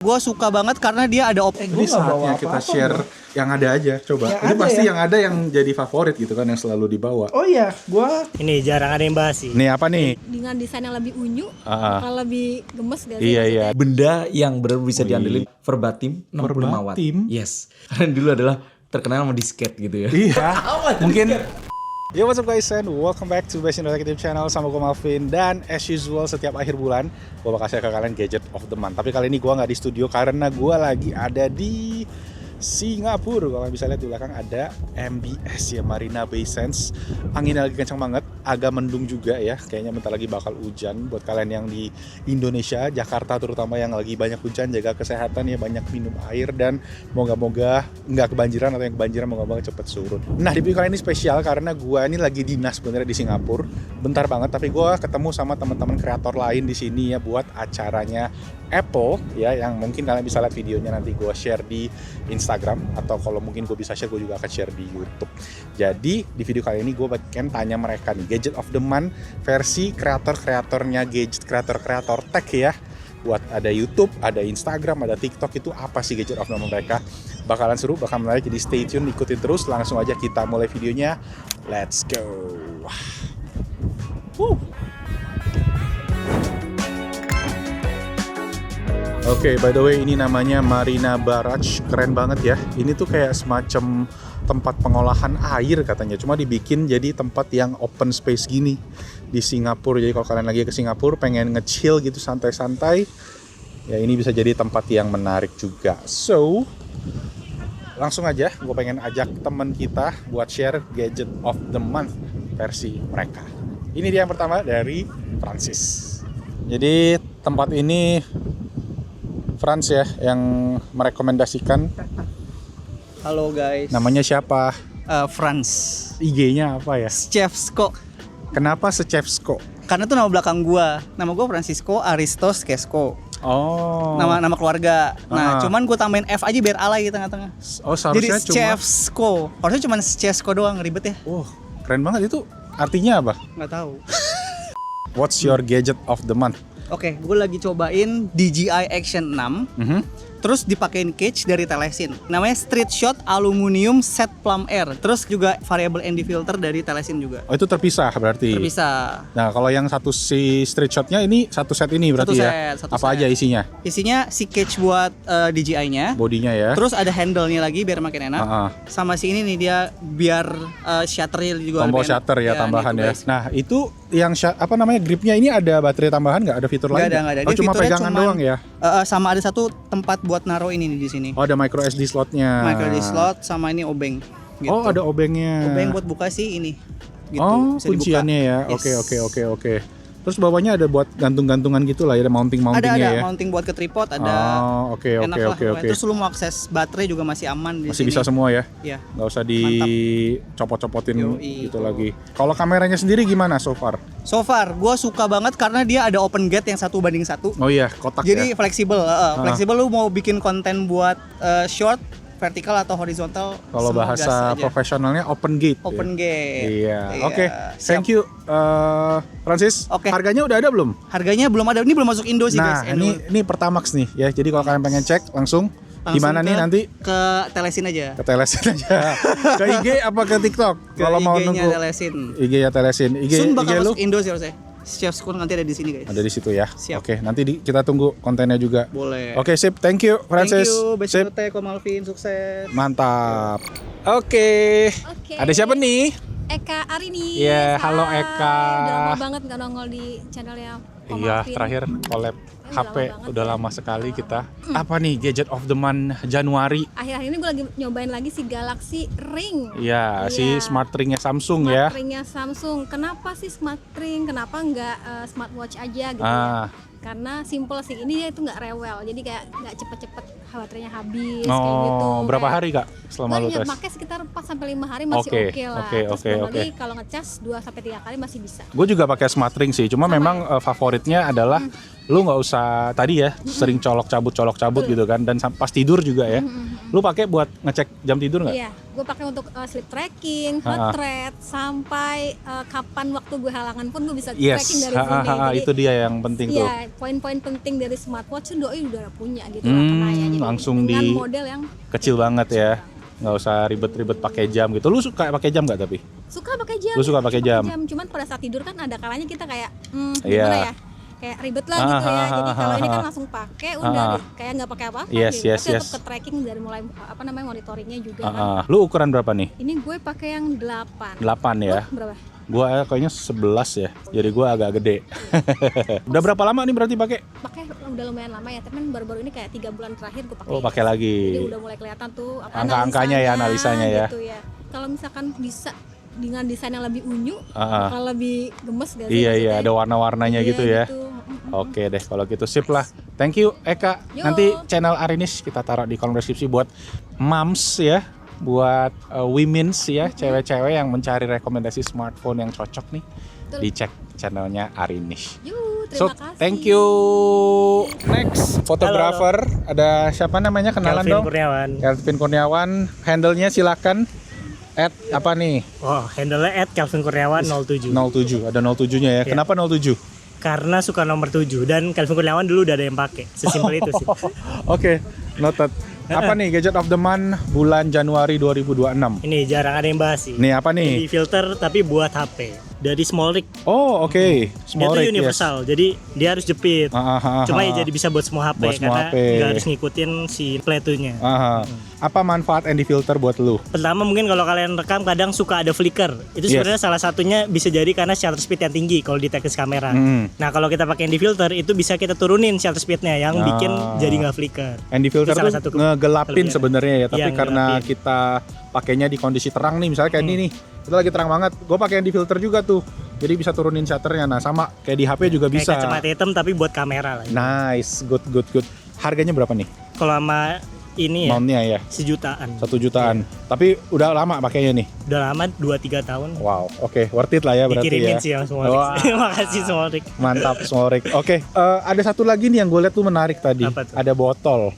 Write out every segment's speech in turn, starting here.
Gue suka banget karena dia ada Ini saatnya kita share yang ada aja. Coba. Ini pasti yang ada yang jadi favorit gitu kan, yang selalu dibawa. Oh iya, Ini jarang ada yang bahas sih. Ini apa nih? Dengan desain yang lebih unyu, bakal lebih gemes gak sih? Iya iya. Benda yang benar bisa diandelin verbatim 65 watt. Verbatim? Yes. Karena dulu adalah terkenal sama disket gitu ya. Iya. Mungkin. Yo, what's up guys, and welcome back to Best Interactive Channel sama gue Malvin. Dan as usual setiap akhir bulan gue bakal share ke kalian gadget of the month. Tapi kali ini gue nggak di studio karena gue lagi ada di Singapura. Kalau bisa lihat di belakang ada MBS ya, Marina Bay Sands. Anginnya lagi kencang banget, agak mendung juga ya. Kayaknya bentar lagi bakal hujan. Buat kalian yang di Indonesia, Jakarta terutama yang lagi banyak hujan, jaga kesehatan ya, banyak minum air dan moga-moga nggak kebanjiran, atau yang kebanjiran moga-moga cepet surut. Nah, di video kali ini spesial karena gue ini lagi dinas sebenarnya di Singapura. Bentar banget, tapi gue ketemu sama teman-teman kreator lain di sini ya buat acaranya Apple ya, yang mungkin kalian bisa lihat videonya nanti gue share di Instagram, atau kalau mungkin gue bisa share gue juga akan share di YouTube. Jadi di video kali ini gue bagian tanya mereka nih gadget of the month versi kreatornya gadget, kreator tech ya. Buat ada YouTube, ada Instagram, ada TikTok, itu apa sih gadget of the month mereka? Bakalan seru, bakal menarik, jadi stay tune, ikutin terus. Langsung aja kita mulai videonya. Let's go. Oke, by the way ini namanya Marina Barrage, keren banget ya. Ini tuh kayak semacam tempat pengolahan air katanya, cuma dibikin jadi tempat yang open space gini di Singapura. Jadi kalau kalian lagi ke Singapura pengen nge-chill gitu, santai-santai, ya ini bisa jadi tempat yang menarik juga. So, langsung aja gue pengen ajak temen kita buat share gadget of the month versi mereka. Ini dia yang pertama dari Francis. Jadi tempat ini Franz ya yang merekomendasikan. Halo guys. Namanya siapa? Franz. IG-nya apa ya? Chefsko. Kenapa Chefsko? Karena itu nama belakang gua. Nama gua Francisco Aristos Kesko. Oh. Nama keluarga. Nah, cuman gua tambahin F aja biar alay di tengah-tengah. Oh, seharusnya jadi cuma Chefsko. Harusnya cuma Chefsko doang, ribet ya. Oh, keren banget itu. Artinya apa? Nggak tahu. What's your gadget of the month? Oke, gue lagi cobain DJI Action 6. Terus dipakein cage dari Telesin. Namanya Street Shot Aluminium Set Plum Air. Terus juga variable ND filter dari Telesin juga. Oh, itu terpisah berarti. Terpisah. Nah, kalau yang satu si Street Shot-nya ini satu set ini berarti satu apa set. aja isinya? Isinya si cage buat DJI-nya. Bodinya ya. Terus ada handle-nya lagi biar makin enak. Sama si ini nih dia biar shutternya juga tombol lebih enak. shutter ya, tambahan gitu, ya. guys. Nah, itu yang gripnya ini ada baterai tambahan nggak? Ada fitur lain? Nggak ada. Oh, Dia cuma fiturnya pegangan doang ya? Sama ada satu tempat buat naruh ini nih di sini. Oh, ada micro SD slotnya. Micro SD slot sama ini obeng. Gitu. Oh, ada obengnya. Obeng buat buka sih ini. Gitu. Oh, Bisa dibuka. kunciannya ya. Yes. Oke. Terus bawahnya ada buat gantung-gantungan gitu lah ya, ada mounting-mountingnya ada ya. mounting buat ke tripod, ada. Oh, oke. Terus lu mau akses baterai juga masih aman di Masih sini. bisa semua ya? Iya. Nggak usah dicopot-copotin Yoi, gitu lagi. Kalau kameranya sendiri gimana so far? So far, gue suka banget karena dia ada open gate yang 1:1. Oh iya, kotak Jadi ya? fleksibel. Fleksibel, lu mau bikin konten buat short, vertikal atau horizontal. Kalau semua bahasa gas aja. profesionalnya open gate. Open ya? gate. Iya. Iya. Oke. Siap. Thank you, Francis. Oke. Harganya udah ada belum? Harganya belum ada. Ini belum masuk Indo sih Nah, guys. Indo. ini Pertamax nih ya. Jadi kalau kalian pengen cek langsung di mana nih nanti? Ke Telesin aja. Ke Telesin aja. Ke IG apa ke TikTok? Ke Kalau mau IG-nya nunggu Telesin. IG-nya Telesin. Soon bakal lu masuk Indo sih harusnya. Chef School nanti ada di sini guys. ada di situ ya. Siap. Oke, nanti kita tunggu kontennya juga. Boleh. Oke, sip. Thank you, Francis. Thank you, Sip. Besti Ko Malvin, sukses. Mantap. Oke. Ada siapa nih? Eka Arini. Iya, halo Eka. Udah lama banget gak nongol di channelnya Ko Iya, Malvin. terakhir collab Udah HP lama banget udah ya. lama sekali kita. Apa nih gadget of the month Januari? Akhir-akhir ini gue lagi nyobain lagi si Galaxy Ring. Iya, si Iya. smart ring-nya Samsung ya. Smart ringnya Samsung. Kenapa sih smart ring? Kenapa nggak smartwatch aja gitu Ah. ya? Karena simple sih, ini dia itu nggak rewel, jadi kayak nggak cepet-cepet baterainya habis kayak gitu. Berapa Kayak- hari Kak selama lu Gue tes? pakai sekitar 4-5 hari masih Oke, oke lah. oke, Terus oke, belum oke. lagi kalau ngecas 2-3 kali masih bisa. Gue juga pakai smart ring sih, cuma Sama memang favoritnya adalah lu nggak usah tadi ya sering colok cabut gitu kan, dan pas tidur juga ya. Lu pakai buat ngecek jam tidur nggak? Iya, gue pakai untuk sleep tracking, heart rate, sampai kapan waktu gue halangan pun gue bisa tracking dari phone. Jadi itu dia yang penting tuh. Iya, poin-poin penting dari smartwatch tuh doi udah punya gitu lah Kenaya. Jadi langsung dengan di model yang kecil banget ya. Nggak usah ribet-ribet pakai jam gitu. Lu suka pakai jam nggak tapi? suka pakai jam. Lu suka pakai jam? Cuman pada saat tidur kan ada kalanya kita kayak Iya. gimana ya? Kayak ribet lah gitu ya. Jadi kalau ini kan langsung pakai udah kayak nggak pakai apa-apa Yes, gitu. yes, Tapi yes. untuk ke tracking dari mulai monitoringnya juga kan. Lu ukuran berapa nih? Ini gue pakai yang 8. 8 ya. Berapa? Gua kayaknya 11 ya. Jadi gua agak gede. Udah berapa lama nih berarti pakai? Pakai udah lumayan lama ya, tapi kan baru-baru ini kayak 3 bulan terakhir gue pakai. Oh, pakai lagi. Jadi udah mulai kelihatan tuh Angka-angkanya ya, analisanya ya. Gitu ya. Kalau misalkan bisa dengan desain yang lebih unyu, bakal lebih gemes gak sih? Iya, maksudnya? ada warna-warnanya Iya, gitu ya. gitu. Oke deh kalau gitu, sip lah. Thank you Eka. Yo. Nanti channel Arinis kita taruh di kolom deskripsi buat moms ya, buat women's ya, cewek-cewek yang mencari rekomendasi smartphone yang cocok nih. Betul. Dicek channelnya Arinis. Yuh, So, terima kasih. thank you. Next, fotografer. Ada siapa namanya? Kenalan Kelvin dong. Kurniawan. Kelvin Kurniawan. Handle-nya silakan. Apa nih? Oh, handle-nya @kelvinkurniawan07. 07. Ada 07-nya ya. Iya. Kenapa 07? Karena suka nomor 7 dan Kelvin Kurniawan dulu udah ada yang pakai. Sesimpel itu sih. Oke, noted. Apa nih gadget of the month bulan Januari 2026? Ini jarang ada yang bahas sih. Nih apa nih? Di filter tapi buat HP. Dari Smallrik. Oh, oke. Dia Small tuh rate, universal. Jadi dia harus jepit. Cuma ya yes. jadi bisa buat semua HP Buat semua karena HP. nggak harus ngikutin si pletunya. Apa manfaat ND filter buat lu? Pertama mungkin kalau kalian rekam kadang suka ada flicker. Itu sebenarnya salah satunya bisa jadi karena shutter speed yang tinggi kalau di teknis kamera. Hmm. Nah kalau kita pakai ND filter itu bisa kita turunin shutter speednya yang bikin jadi nggak flicker. ND filter Itu salah tuh satu ngegelapin kelebihan. sebenarnya ya, tapi Iya, karena ngegelapin. kita pakainya di kondisi terang nih, misalnya kayak ini nih, kita lagi terang banget, gue pakai ND filter juga tuh, jadi bisa turunin shutternya. Nah sama kayak di HP juga Kayak bisa. kacamata hitam tapi buat kamera lah. Nice, good. Harganya berapa nih? Kalau sama ini ya Mountnya ya? 1 jutaan. 1 jutaan. Tapi udah lama pakainya nih. Udah lama 2-3 tahun. Wow, oke, worth it lah ya berarti Dikirimin ya. sih yang Smallrik. Wah. Makasih Smallrik. Mantap Smallrik. Oke, ada satu lagi nih yang gue lihat tuh menarik tadi. Apa tuh? Ada botol.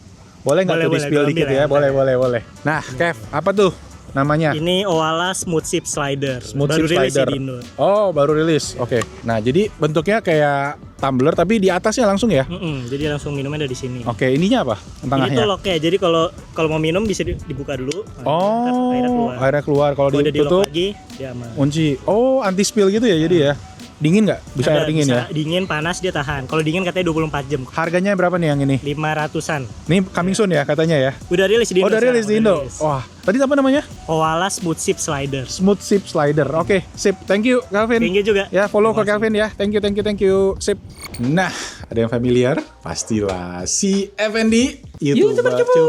Boleh nggak tuh Boleh, di-spill gua dikit ambil ya? ya. Boleh. Nah, Kev, apa tuh namanya? Ini Owala Smooth Ship Slider. Smooth Baru Ship rilis Slider. di Indo. Oh, baru rilis. Oke. Nah, jadi bentuknya kayak tumbler tapi di atasnya langsung ya? Jadi langsung minumnya dari sini. Oke, ininya apa? Ini tuh Tengahnya. locknya. Jadi kalau mau minum bisa dibuka dulu. Ntar Oh, airnya keluar. airnya keluar. Kalau Kalau udah di lock ditutup, lagi, dia aman. kunci. Oh, anti spill gitu ya jadi ya? Dingin nggak? Bisa air dingin ya? Dingin, panas dia tahan. Kalau dingin katanya 24 jam. Harganya berapa nih yang ini? 500-an. Ini coming soon ya katanya ya? Udah rilis di Indo. Oh, udah rilis di sekarang, Indo. udah rilis. Wah, tadi apa namanya? Owala Smooth Ship Slider. Smooth Ship Slider. Oke, sip. Thank you, Calvin. Thank you juga. Ya, follow ke Terima kasih. Calvin ya. Thank you. Sip. Nah, ada yang familiar? Pastilah si FND YouTuber cupu.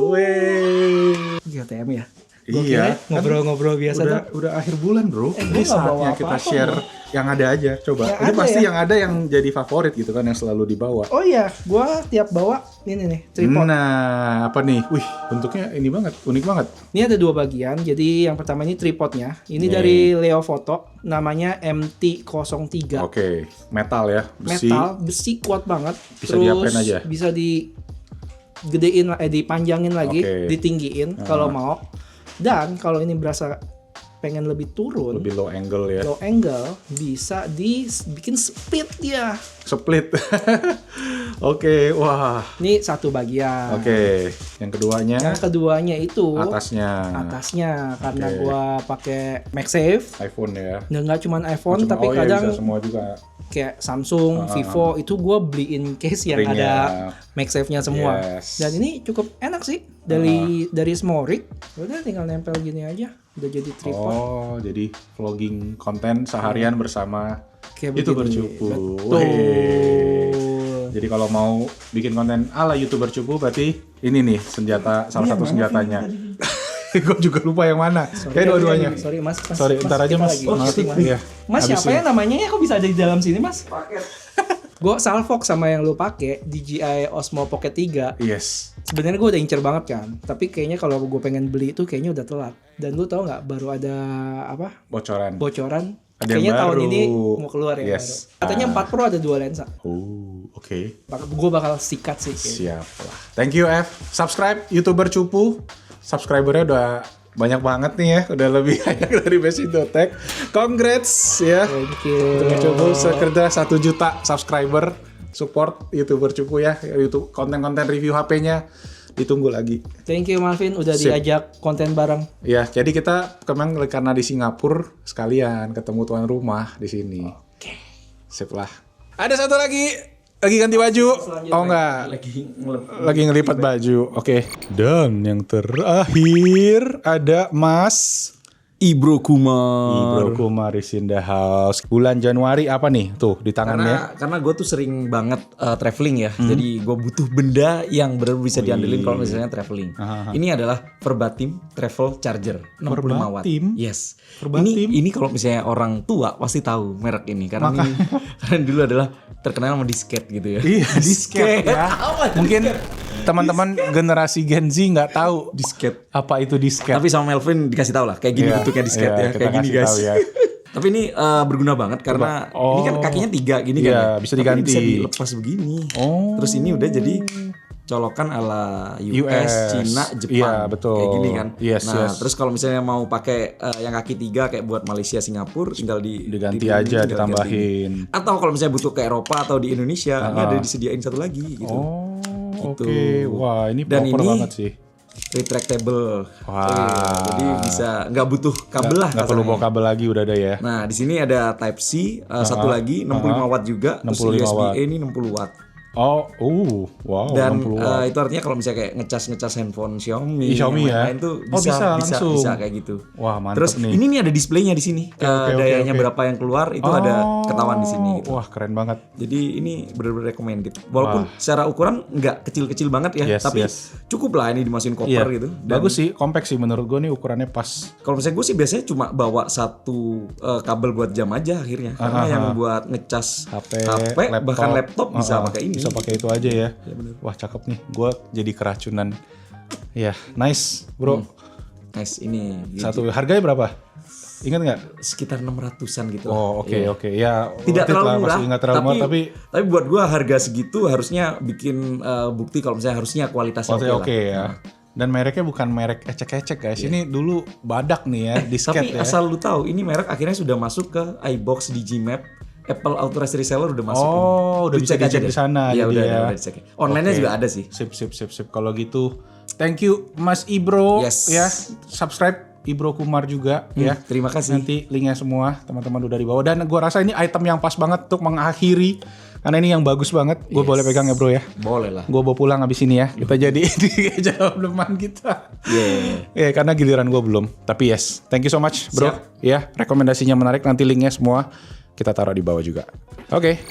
Wey. GTM ya. Iya, Ngobrol-ngobrol biasa tuh. udah akhir bulan, Bro. Ini gua nggak bawa saatnya kita apa-apa, share yang ada aja. Coba. Yang Ini ada pasti ya? yang ada yang jadi favorit gitu kan, yang selalu dibawa. Oh iya, gua tiap bawa ini nih, tripod. Nah, apa nih? Wih, bentuknya ini banget, unik banget. Ini ada 2 bagian. Jadi yang pertama ini tripodnya. Ini Nih. dari Leo Photo, namanya MT03. Oke, metal ya, besi. Metal, besi kuat banget. Bisa diapain aja? Bisa dipanjangin lagi, Oke. ditinggiin kalau mau. Dan kalau ini berasa pengen lebih turun, Lebih low angle ya. low angle, bisa dibikin split dia. Split. Oke, wah. Ini satu bagian. Oke, yang keduanya Yang keduanya itu atasnya karena Oke. gua pakai MagSafe. iPhone ya. Nggak cuma iPhone, Cuma- tapi oh iya, kadang bisa semua juga. kayak Samsung, Vivo itu gue beliin case yang Ringnya. ada MagSafe-nya semua. Yes. Dan ini cukup enak sih dari Smallrik. Udah tinggal nempel gini aja, udah jadi tripod. Oh, jadi vlogging konten seharian bersama Kayak YouTuber begini. cupu. Betul. Weh. Jadi kalau mau bikin konten ala YouTuber cupu berarti ini nih salah satu senjatanya. Gue juga lupa yang mana. Kayak dua-duanya. Sorry mas. Sorry, ntar aja kita mas. lagi. Maaf. Mas. Iya. Mas Habis siapa ini. ya namanya ya? Kok bisa ada di dalam sini mas? Gue Salvox sama yang lu pakai DJI Osmo Pocket 3. Yes. Sebenarnya gue udah incer banget kan. Tapi kayaknya kalau gue pengen beli itu kayaknya udah telat. Dan lu tau nggak baru ada apa? Bocoran. Bocoran Ada yang Kayaknya tahun baru. ini mau keluar yang Yes. baru. Katanya 4 Pro ada 2 lensa. Oh, oke. Gue bakal sikat sih kayaknya. Siap lah. Thank you F. Subscribe YouTuber Cupu. Subscribernya udah banyak banget nih ya. Udah lebih banyak dari Basic.tech. Congrats ya. Thank you. Untuk Cupu sekerja 1 juta subscriber. Support YouTuber Cupu ya. YouTube konten-konten review HP-nya. Ditunggu lagi. Thank you Malvin udah Sip. diajak konten bareng. Ya, jadi kita kemarin karena di Singapura sekalian ketemu tuan rumah di sini. Oke. Sip lah. Ada satu lagi ganti baju. Oh enggak. Lagi ngelipat baju. Oke. Dan yang terakhir ada Mas Ibro Kumar. Ibro Kumar is in the house. Bulan Januari apa nih? Tuh di tangannya. Karena gue tuh sering banget traveling ya. Jadi gue butuh benda yang benar bisa diandelin kalau misalnya traveling. Ini adalah Verbatim Travel Charger 65 watt. Verbatim? Yes. Verbatim? Ini kalau misalnya orang tua pasti tahu merek ini karena ini karena dulu adalah terkenal sama disket gitu ya. Iya, disket ya. Mungkin teman-teman generasi Gen Z nggak tahu Disket. apa itu disket. Tapi sama Melvin dikasih tahu lah kayak gini Iya, bentuknya disket iya, ya, kita kayak gini kasih guys. tahu ya. Tapi ini berguna banget karena ini kan kakinya 3 gini Iya, kan ya. bisa Tapi ini diganti. bisa dilepas begini. Oh. Terus ini udah jadi colokan ala US, US. Cina, Jepang. Iya, betul. Kayak gini kan. Yes, nah, yes. terus kalau misalnya mau pakai yang kaki 3 kayak buat Malaysia, Singapura tinggal Diganti tinggal aja, ganti. ditambahin. Atau kalau misalnya butuh ke Eropa atau di Indonesia, ini ada disediain satu lagi gitu. Oh, Gitu. oke. Wah, ini Dan proper ini banget sih. Retractable. Wah. Jadi bisa nggak butuh kabel lah. Nggak perlu kasarnya. bawa kabel lagi, udah ada ya. Nah, di sini ada Type C, satu lagi 65 watt juga, terus 65 USB watt. A ini 60 watt. Oh, wow, Dan 60 watt. itu artinya kalau misalnya kayak ngecas handphone Xiaomi, Xiaomi yang ya? lain-lain tuh Oh, bisa langsung. bisa kayak gitu. Wah, mantep Terus nih. ini ada displaynya di sini. oke, Dayanya oke. berapa yang keluar itu ada ketahuan di sini gitu. Wah, keren banget. Jadi ini benar-benar recommended. Walaupun secara ukuran nggak kecil-kecil banget ya, Yes, tapi yes. cukup lah ini dimasukin koper Iya, gitu. Dan bagus sih, compact sih menurut gue nih ukurannya pas. kalau misalnya gue sih biasanya cuma bawa satu kabel buat jam aja akhirnya. Karena yang buat ngecas HP, bahkan laptop bisa pakai ini. Bisa pakai itu aja ya. Wah, cakep nih. Gue jadi keracunan. Ya, nice, bro. Nice ini Satu harganya berapa? Ingat nggak? sekitar 600-an gitu. Oh, oke, Iya. oke. Ya, Tidak worth it terlalu lah, murah, masih nggak terlalu murah, tapi buat gua harga segitu harusnya bikin bukti kalau misalnya harusnya kualitasnya kualitasnya oke oke lah. ya. Dan mereknya bukan merek ecek-ecek guys. Ini dulu badak nih ya, disket Tapi ya. asal lu tahu ini merek akhirnya sudah masuk ke iBox, Digimap, Apple Authorized Reseller udah masuk. Oh, udah bisa Dicek aja dicek di deh. sana Iya, jadi udah, ya. udah dicek. Online-nya Oke. juga ada sih. Sip. Kalau gitu, thank you Mas Ibro Yes. ya. Subscribe Ibro Kumar juga ya. Terima kasih. Nanti linknya semua teman-teman udah di bawah. Dan gua rasa ini item yang pas banget untuk mengakhiri karena ini yang bagus banget. Gue boleh pegang ya bro ya. Boleh lah. Gue bawa pulang abis ini ya. Kita jadi jawab depan kita. Yeah. Ya karena giliran gue belum. Tapi yes, thank you so much bro. Siap. Ya rekomendasinya menarik. Nanti linknya semua kita taruh di bawah juga. Oke.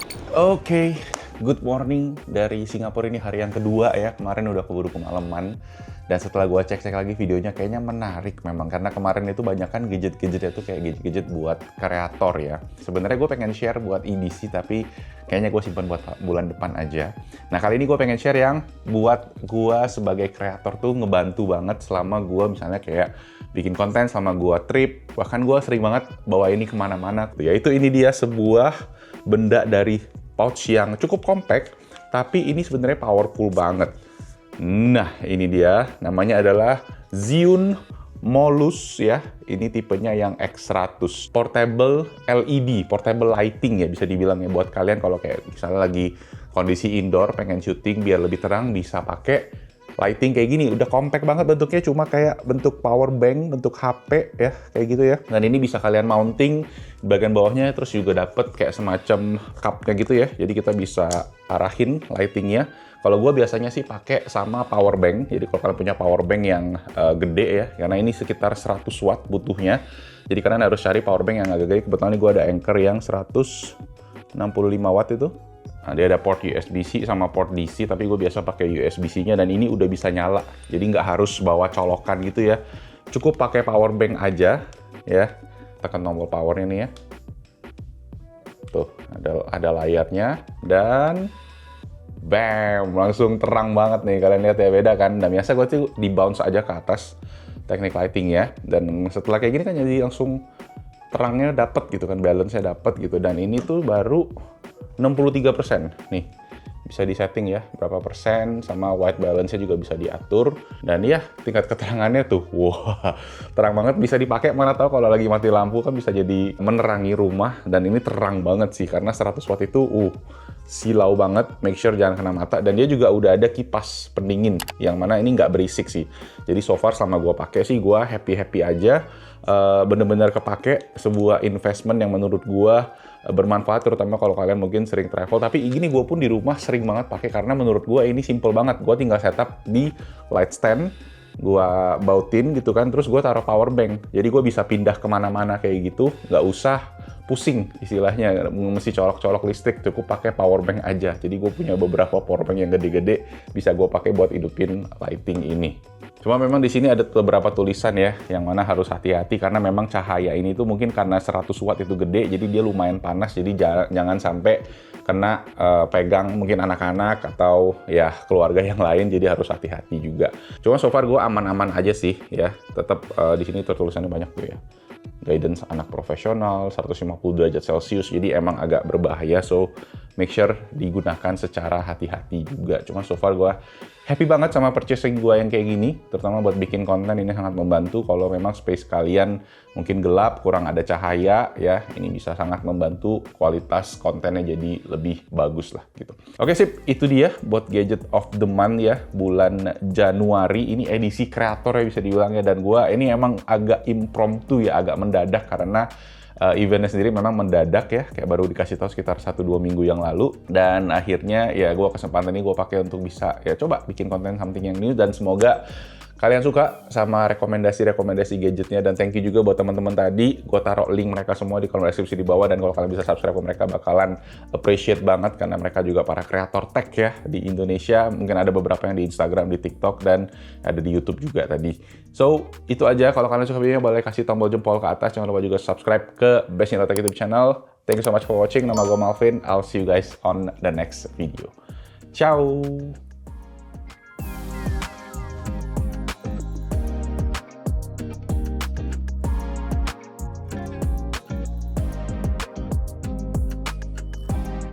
Good morning dari Singapura, ini hari yang kedua ya. Kemarin udah keburu kemalaman. Dan setelah gue cek-cek lagi videonya kayaknya menarik memang. Karena kemarin itu banyak kan gadget-gadgetnya tuh kayak gadget-gadget buat kreator ya. Sebenarnya gue pengen share buat EDC tapi kayaknya gue simpan buat bulan depan aja. Nah kali ini gue pengen share yang buat gue sebagai kreator tuh ngebantu banget selama gue misalnya kayak bikin konten, selama gue trip. Bahkan gue sering banget bawa ini kemana-mana. Yaitu ini dia sebuah benda dari pouch yang cukup compact. Tapi ini sebenarnya powerful banget. Nah, ini dia. Namanya adalah Zhiyun Molus ya. Ini tipenya yang X100. Portable LED, portable lighting ya bisa dibilang ya. Buat kalian kalau kayak misalnya lagi kondisi indoor, pengen syuting biar lebih terang, bisa pakai lighting kayak gini. Udah compact banget bentuknya, cuma kayak bentuk power bank, bentuk HP ya, kayak gitu ya. Dan ini bisa kalian mounting di bagian bawahnya, terus juga dapet kayak semacam cupnya gitu ya. Jadi kita bisa arahin lightingnya. Kalau gue biasanya sih pakai sama power bank. Jadi kalau kalian punya power bank yang gede ya, karena ini sekitar 100 watt butuhnya. Jadi kalian harus cari power bank yang agak gede. Kebetulan ini gue ada Anker yang 165 watt itu. Nah, dia ada port USB-C sama port DC, tapi gue biasa pakai USB-C-nya dan ini udah bisa nyala. Jadi nggak harus bawa colokan gitu ya. Cukup pakai power bank aja ya. Tekan tombol powernya nih ya. Tuh, ada layarnya dan bam, langsung terang banget nih. Kalian lihat ya, beda kan. Dan biasa gue tuh di bounce aja ke atas teknik lighting ya. Dan setelah kayak gini kan jadi langsung terangnya dapet gitu kan, balance-nya dapet gitu. Dan ini tuh baru 63%. Nih, bisa disetting ya berapa persen, sama white balance-nya juga bisa diatur. Dan ya tingkat keterangannya tuh wah, terang banget, bisa dipakai. Mana tahu kalau lagi mati lampu kan bisa jadi menerangi rumah. Dan ini terang banget sih karena 100 watt itu silau banget. Make sure jangan kena mata. Dan dia juga udah ada kipas pendingin yang mana ini nggak berisik sih. Jadi so far selama gue pakai sih gue happy aja. Bener-bener kepake, sebuah investment yang menurut gue bermanfaat, terutama kalau kalian mungkin sering travel. Tapi gini, gue pun di rumah sering banget pakai karena menurut gue ini simple banget. Gue tinggal setup di light stand, gue bautin gitu kan, terus gue taruh power bank. Jadi gue bisa pindah kemana-mana kayak gitu, nggak usah pusing istilahnya, mesti colok-colok listrik, cukup pakai power bank aja. Jadi gue punya beberapa power bank yang gede-gede, bisa gue pakai buat hidupin lighting ini. Cuma memang di sini ada beberapa tulisan ya, yang mana harus hati-hati karena memang cahaya ini tuh mungkin karena 100 watt itu gede, jadi dia lumayan panas, jadi jangan sampai kena pegang mungkin anak-anak atau ya keluarga yang lain, jadi harus hati-hati juga. Cuma so far gue aman-aman aja sih ya, tetap di sini tulisannya banyak tuh ya. Guidance anak profesional, 150 derajat Celcius, jadi emang agak berbahaya, so make sure digunakan secara hati-hati juga. Cuma so far gue happy banget sama purchasing gue yang kayak gini, terutama buat bikin konten ini sangat membantu. Kalau memang space kalian mungkin gelap, kurang ada cahaya ya, ini bisa sangat membantu kualitas kontennya jadi lebih bagus lah gitu. Oke sip, itu dia buat gadget of the month ya, bulan Januari. Ini edisi kreator ya bisa dibilang ya, dan gue ini emang agak impromptu ya, agak mendadak karena eventnya sendiri memang mendadak ya, kayak baru dikasih tahu sekitar 1-2 minggu yang lalu. Dan akhirnya ya gue kesempatan ini gue pakai untuk bisa ya coba bikin konten something yang new, dan semoga kalian suka sama rekomendasi gadgetnya. Dan thank you juga buat teman-teman tadi, gue taruh link mereka semua di kolom deskripsi di bawah. Dan kalau kalian bisa subscribe ke mereka, bakalan appreciate banget karena mereka juga para kreator tech ya di Indonesia. Mungkin ada beberapa yang di Instagram, di TikTok, dan ada di YouTube juga tadi. So itu aja, kalau kalian suka videonya boleh kasih tombol jempol ke atas. Jangan lupa juga subscribe ke Best in Tech YouTube channel. Thank you so much for watching. Nama gue Malvin. I'll see you guys on the next video. Ciao.